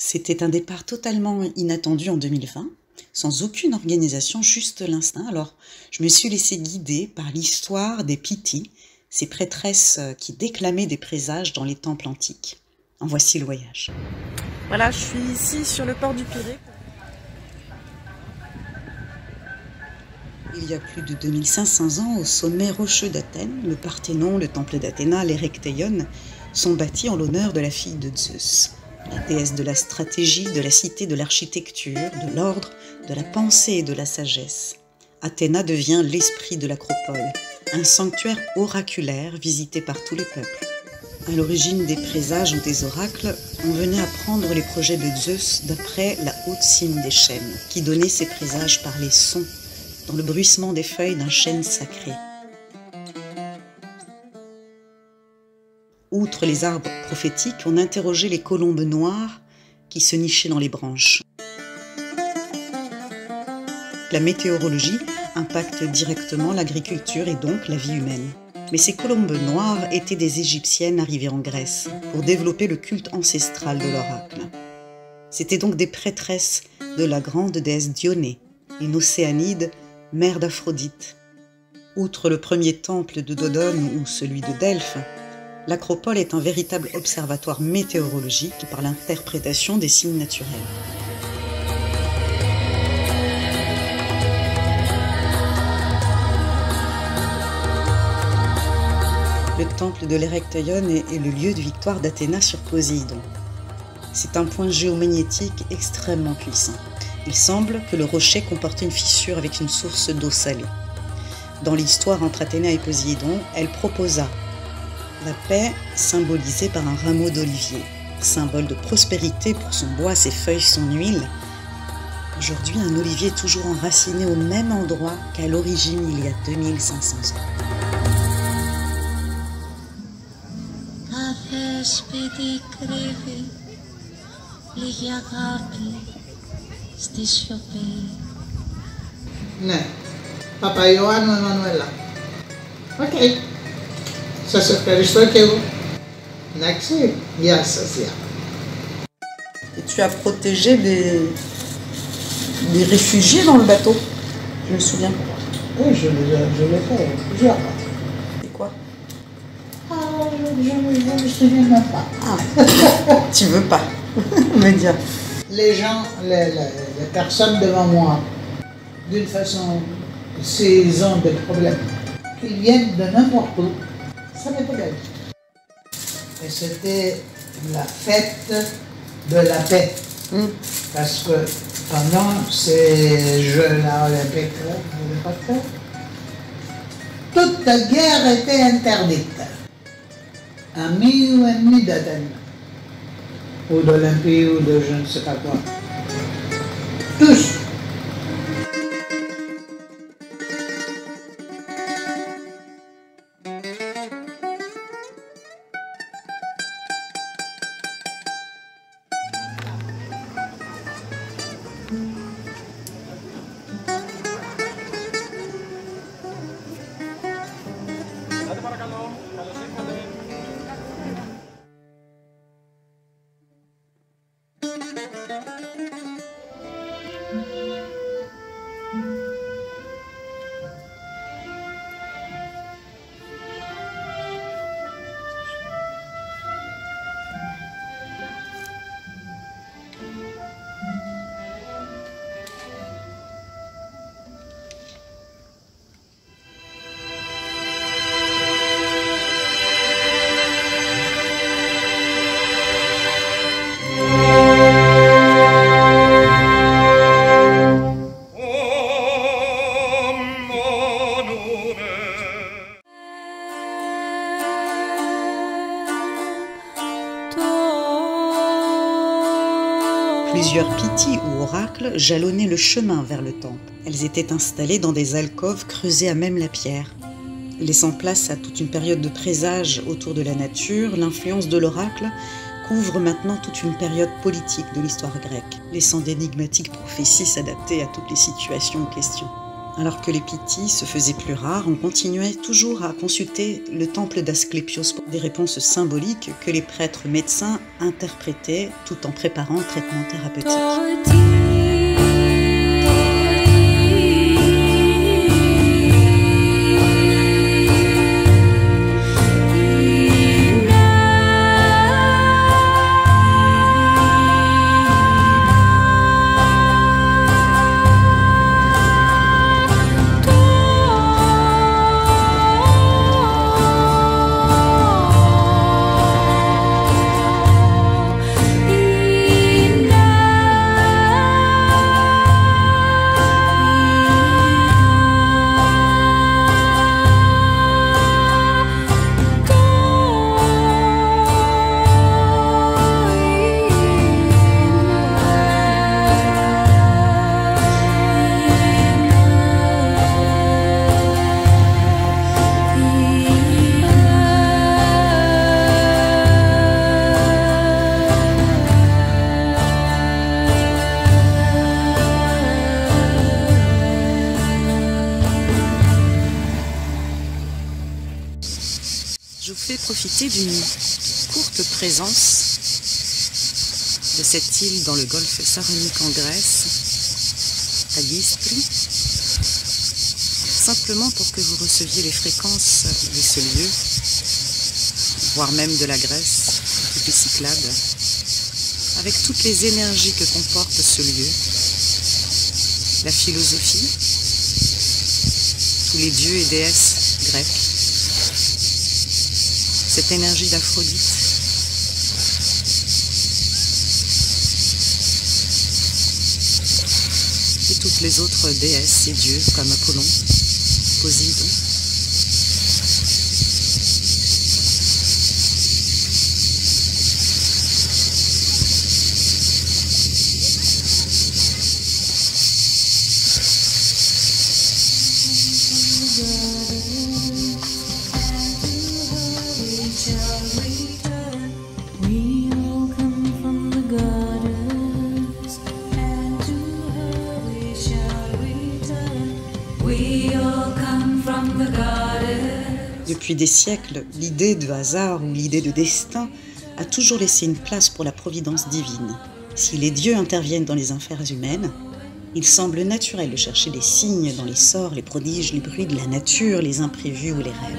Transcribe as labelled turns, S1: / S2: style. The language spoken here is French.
S1: C'était un départ totalement inattendu en 2020, sans aucune organisation, juste l'instinct. Alors, je me suis laissée guider par l'histoire des Piti, ces prêtresses qui déclamaient des présages dans les temples antiques. En voici le voyage.
S2: Voilà, je suis ici sur le port du Pirée.
S1: Il y a plus de 2500 ans, au sommet rocheux d'Athènes, le Parthénon, le temple d'Athéna, l'Érecthéion sont bâtis en l'honneur de la fille de Zeus, la déesse de la stratégie, de la cité, de l'architecture, de l'ordre, de la pensée et de la sagesse. Athéna devient l'esprit de l'acropole, un sanctuaire oraculaire visité par tous les peuples. À l'origine des présages ou des oracles, on venait apprendre les projets de Zeus d'après la haute cime des chênes, qui donnait ses présages par les sons, dans le bruissement des feuilles d'un chêne sacré. Outre les arbres prophétiques, on interrogeait les colombes noires qui se nichaient dans les branches. La météorologie impacte directement l'agriculture et donc la vie humaine. Mais ces colombes noires étaient des Égyptiennes arrivées en Grèce pour développer le culte ancestral de l'oracle. C'étaient donc des prêtresses de la grande déesse Dionée, une océanide, mère d'Aphrodite. Outre le premier temple de Dodone ou celui de Delphes, l'acropole est un véritable observatoire météorologique par l'interprétation des signes naturels. Le temple de l'Érecthéion est le lieu de victoire d'Athéna sur Poséidon. C'est un point géomagnétique extrêmement puissant. Il semble que le rocher comportait une fissure avec une source d'eau salée. Dans l'histoire entre Athéna et Poséidon, elle proposa la paix symbolisée par un rameau d'olivier, symbole de prospérité pour son bois, ses feuilles, son huile. Aujourd'hui, un olivier est toujours enraciné au même endroit qu'à l'origine il y a 2500 ans.
S3: Σπίτι κρύβει λίγη αγάπη στη σιωπή.
S4: Ναι, Παπαϊωάννου Εμμανουέλα. Οκ. Σας ευχαριστώ και εγώ. Εντάξει, γεια σας, γεια.
S1: Et tu as protégé des réfugiés dans le bateau, je me souviens.
S4: Oui, je l'ai fait plusieurs fois.
S1: C'est quoi?
S4: Je ne me souviens même pas.
S1: Ah, tu veux pas me dire.
S4: Les gens, les personnes devant moi, d'une façon, s'ils ont des problèmes, qu'ils viennent de n'importe où, ça m'est égal. Et c'était la fête de la paix. Parce que pendant ces Jeux-là olympiques, toute guerre était interdite. Amis ou ennemis d'Athènes, ou d'Olympie, ou de je ne sais pas quoi. Tous.
S1: Plusieurs Piti ou oracles jalonnaient le chemin vers le temple. Elles étaient installées dans des alcôves creusées à même la pierre. Laissant place à toute une période de présage autour de la nature, l'influence de l'oracle couvre maintenant toute une période politique de l'histoire grecque, laissant d'énigmatiques prophéties s'adapter à toutes les situations en question. Alors que les Pythis se faisaient plus rares, on continuait toujours à consulter le temple d'Asclépios pour des réponses symboliques que les prêtres médecins interprétaient tout en préparant le traitement thérapeutique. Je vous fais profiter d'une courte présence de cette île dans le golfe Saronique en Grèce, à Gispri, simplement pour que vous receviez les fréquences de ce lieu, voire même de la Grèce, toutes les Cyclades, avec toutes les énergies que comporte ce lieu, la philosophie, tous les dieux et déesses grecs, cette énergie d'Aphrodite, et toutes les autres déesses et dieux comme Apollon, Poséidon. Depuis des siècles, l'idée de hasard ou l'idée de destin a toujours laissé une place pour la providence divine. Si les dieux interviennent dans les affaires humaines, il semble naturel de chercher des signes dans les sorts, les prodiges, les bruits de la nature, les imprévus ou les rêves.